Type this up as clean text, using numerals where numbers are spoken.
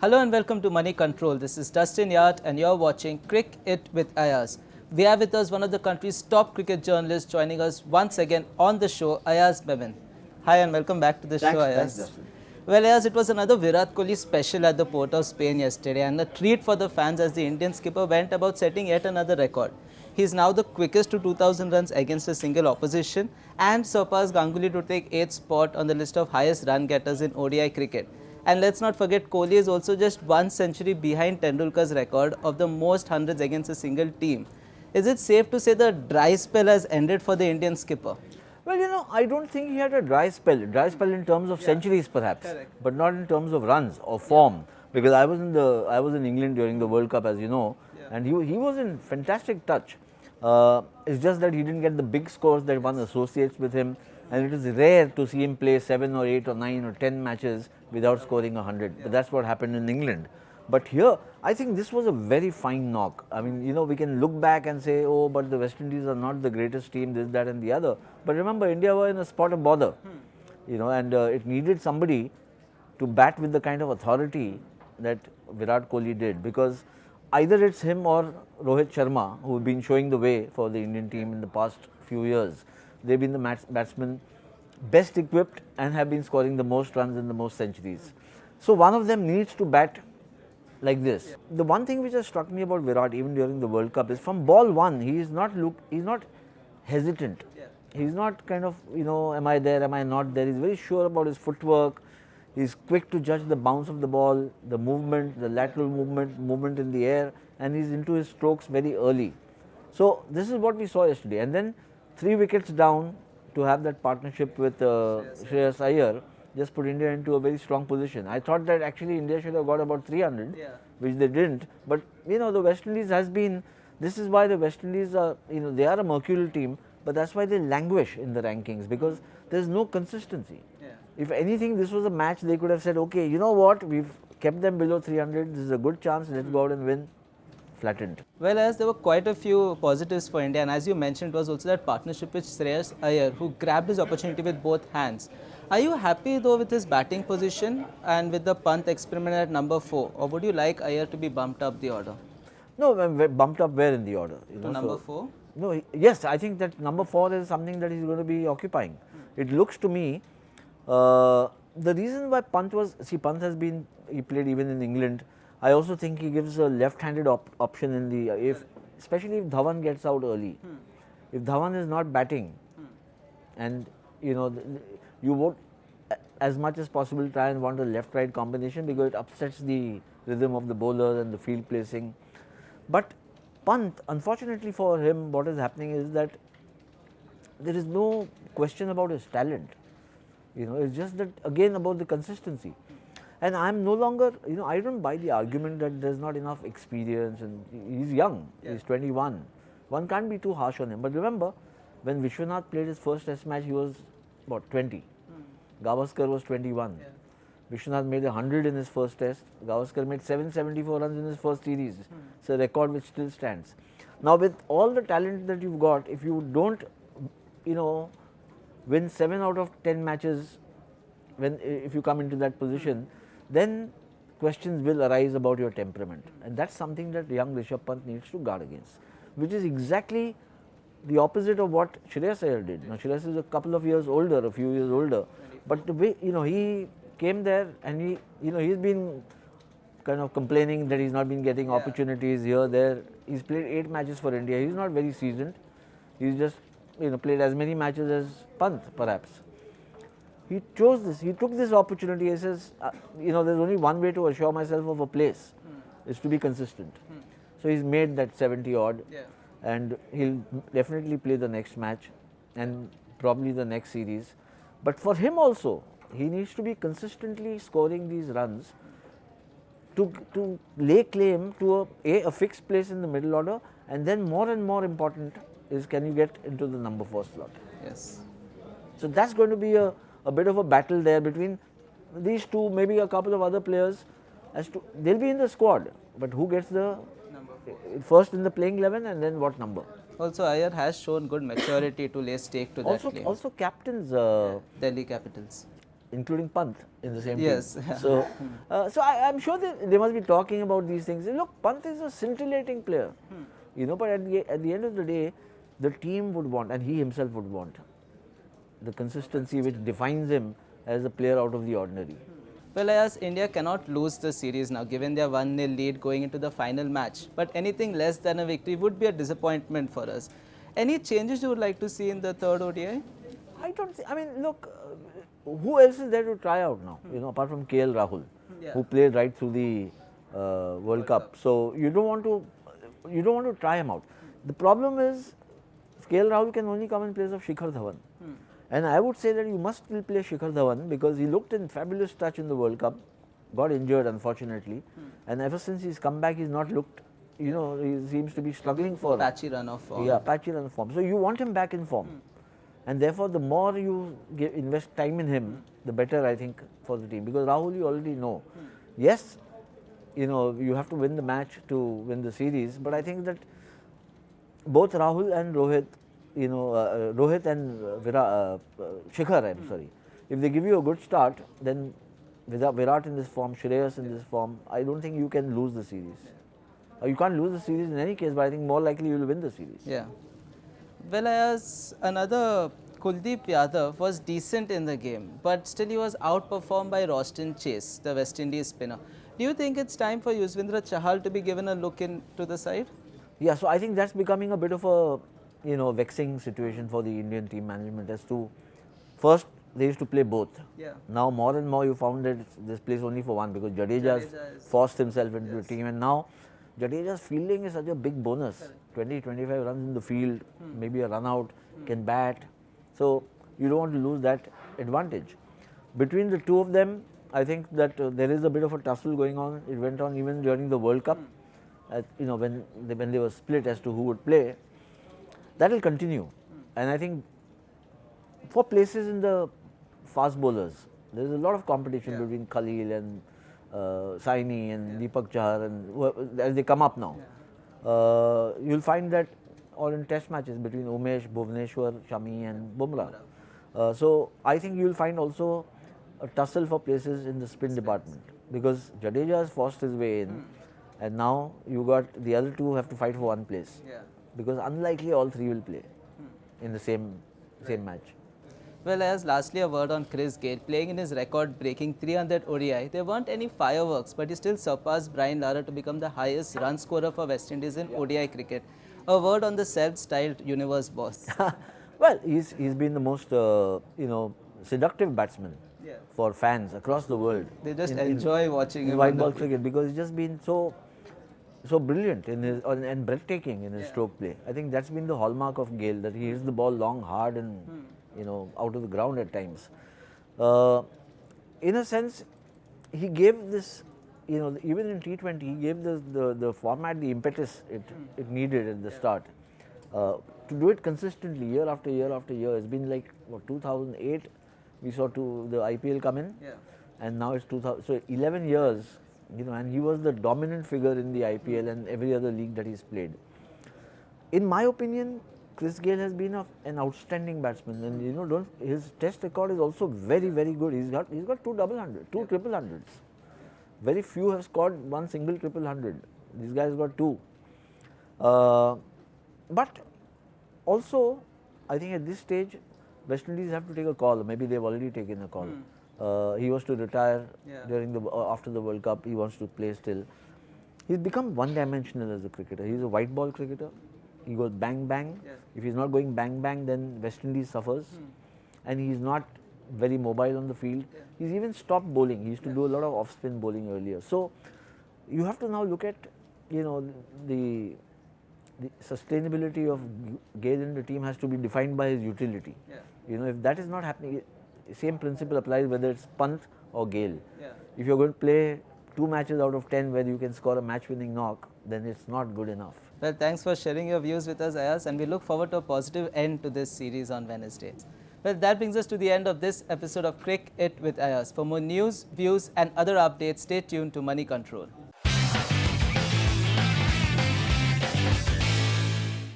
Hello and welcome to Moneycontrol. This is Dustin, Yarde, and you're watching Cric It with Ayaz. We have with us one of the country's top cricket journalists joining us once again on the show, Ayaz Memon. Hi and welcome back to the show, Ayaz. Thanks, Dustin. Well, Ayaz, it was another Virat Kohli special at the Port of Spain yesterday, and a treat for the fans as the Indian skipper went about setting yet another record. He is now the quickest to 2,000 runs against a single opposition and surpassed Ganguly to take 8th spot on the list of highest run getters in ODI cricket. And let's not forget, Kohli is also just 1 century behind Tendulkar's record of the most hundreds against a single team. Is it safe to say the dry spell has ended for the Indian skipper? Well, I don't think he had a dry spell. Dry spell in terms of centuries, perhaps, but not in terms of runs or form. Because I was in England during the World Cup, as you know, and he was in fantastic touch. It's just that he didn't get the big scores that one associates with him, and it is rare to see him play 7 or 8 or 9 or 10 matches without scoring 100. But that's what happened in England. But here, I think this was a very fine knock. I mean, we can look back and say, oh, but the West Indies are not the greatest team, this, that and the other. But remember, India were in a spot of bother, and it needed somebody to bat with the kind of authority that Virat Kohli did. Because either it's him or Rohit Sharma who have been showing the way for the Indian team in the past few years. They've been the batsmen best equipped and have been scoring the most runs and the most centuries. So one of them needs to bat like this. The one thing which has struck me about Virat even during the World Cup is from ball one, he's not hesitant. He's not kind of, am I there, am I not there. He's very sure about his footwork. He's quick to judge the bounce of the ball, the movement, the lateral movement in the air, and he's into his strokes very early. So this is what we saw yesterday. And then 3 wickets down to have that partnership with Shreyas Iyer just put India into a very strong position. I thought that actually India should have got about 300, which they didn't. But the West Indies has been. This is why the West Indies are, they are a mercurial team, but that's why they languish in the rankings because there's no consistency. If anything, this was a match they could have said, okay, you know what, we've kept them below 300. This is a good chance. Let's go out and win. Flattened. Well, as there were quite a few positives for India, and as you mentioned, it was also that partnership with Shreyas Iyer, who grabbed his opportunity with both hands. Are you happy though with his batting position and with the Pant experiment at number 4, or would you like Iyer to be bumped up the order? No, bumped up where in the order? To number 4? No, yes, I think that number 4 is something that he's going to be occupying. It looks to me, the reason why Pant he played even in England. I also think he gives a left-handed option in the especially if Dhawan gets out early. If Dhawan is not batting, and you won't as much as possible try and want a left-right combination because it upsets the rhythm of the bowler and the field placing. But Pant, unfortunately for him, what is happening is that there is no question about his talent. It's just that again about the consistency. And I'm no longer, I don't buy the argument that there's not enough experience and he's young, he's 21. One can't be too harsh on him. But remember, when Vishwanath played his first test match, he was about 20. Gavaskar was 21. Vishwanath made 100 in his first test. Gavaskar made 774 runs in his first series. It's a record which still stands. Now with all the talent that you've got, if you don't, win 7 out of 10 matches, if you come into that position, then questions will arise about your temperament. And that's something that young Rishabh Pant needs to guard against, which is exactly the opposite of what Shreyas Iyer did. Now, Shreyas is a couple of years older, a few years older, but the way, he came there and he's been kind of complaining that he's not been getting opportunities here, there. He's played 8 matches for India. He's not very seasoned. He's just, played as many matches as Pant, perhaps. He chose this. He took this opportunity. He says, there's only one way to assure myself of a place, is to be consistent. So he's made that 70 odd, and he'll definitely play the next match and probably the next series. But for him also, he needs to be consistently scoring these runs to lay claim to a fixed place in the middle order, and then more and more important is can you get into the number 4 slot. Yes. So that's going to be a bit of a battle there between these two, maybe a couple of other players. They'll be in the squad, but who gets the first in the playing 11 and then what number? Also, Iyer has shown good maturity to lay stake to that claim. Also captains. Delhi Capitals. including Pant in the same Yes. team. So, I'm sure they must be talking about these things. Look, Pant is a scintillating player, but at the end of the day, the team would want, and he himself would want, the consistency which defines him as a player out of the ordinary. Well, Ayaz, India cannot lose the series now, given their 1-0 lead going into the final match. But anything less than a victory would be a disappointment for us. Any changes you would like to see in the third ODI? I don't think, I mean, look, who else is there to try out now, apart from Rahul, who played right through the World Cup. So you don't want to try him out. The problem is, Rahul can only come in place of Shikhar Dhawan. And I would say that you must still play Shikhar Dhawan because he looked in fabulous touch in the World Cup, got injured unfortunately, and ever since he's come back, he's not looked, he seems to be struggling for patchy run of form. Yeah, patchy run of form. So you want him back in form, and therefore the more you invest time in him, the better I think for the team. Because Rahul, you already know, yes, you have to win the match to win the series, but I think that both Rahul and Rohit, Rohit and Shikhar, I'm sorry. If they give you a good start, then Virat in this form, Shreyas in this form, I don't think you can lose the series. You can't lose the series in any case, but I think more likely you will win the series. Yeah. Well, as another Kuldeep Yadav was decent in the game, but still he was outperformed by Roston Chase, the West Indies spinner. Do you think it's time for Yuzvendra Chahal to be given a look into the side? Yeah, so I think that's becoming a bit of a vexing situation for the Indian team management as to, first they used to play both. Yeah. Now more and more you found that this plays only for one because Jadeja has forced himself into the team, and now Jadeja's fielding is such a big bonus. 20-25 runs in the field, maybe a run out, can bat. So you don't want to lose that advantage. Between the two of them, I think that there is a bit of a tussle going on. It went on even during the World Cup, when they were split as to who would play. That will continue, and I think for places in the fast bowlers, there is a lot of competition between Khalil and Saini and Deepak Chahar, and as they come up now, you'll find that all in test matches between Umesh, Bhuvneshwar, Shami and Bumrah. So I think you'll find also a tussle for places in the spin department because Jadeja has forced his way in, and now you got the other two have to fight for one place. Because unlikely all three will play in the same match. Well, as lastly a word on Gayle, playing in his record-breaking 300 ODI, there weren't any fireworks, but he still surpassed Brian Lara to become the highest run scorer for West Indies in ODI cricket. A word on the self-styled universe boss. Well, he's been the most seductive batsman for fans across the world. They just enjoy watching him. White ball cricket because he's just been so brilliant in his and breathtaking in his stroke play. I think that's been the hallmark of Gayle, that he hits the ball long, hard, and out of the ground at times. In a sense, he gave this, even in T20, he gave the format the impetus it needed at the start. To do it consistently year after year after year, it's been like 2008 we saw the IPL come in, and now it's 2000. So 11 years. And he was the dominant figure in the IPL and every other league that he's played. In my opinion, Gayle has been an outstanding batsman, and his test record is also very, very good. He's got two triple hundreds. Very few have scored one single triple hundred. This guy's got two. But also, I think at this stage, West Indies have to take a call. Maybe they've already taken a call. He was to retire after the World Cup. He wants to play still. He's become one-dimensional as a cricketer. He's a white ball cricketer. He goes bang bang. If he's not going bang bang, then West Indies suffers, and he's not very mobile on the field. He's even stopped bowling. He used to do a lot of off-spin bowling earlier. So you have to now look at the sustainability of Gayle in the team has to be defined by his utility. If that is not happening, same principle applies whether it's Pant or Gayle. If you're going to play 2 matches out of 10 where you can score a match-winning knock, then it's not good enough. Well, thanks for sharing your views with us, Ayaz, and we look forward to a positive end to this series on Wednesday. Well, that brings us to the end of this episode of Cric It with Ayaz. For more news, views and other updates, stay tuned to Moneycontrol.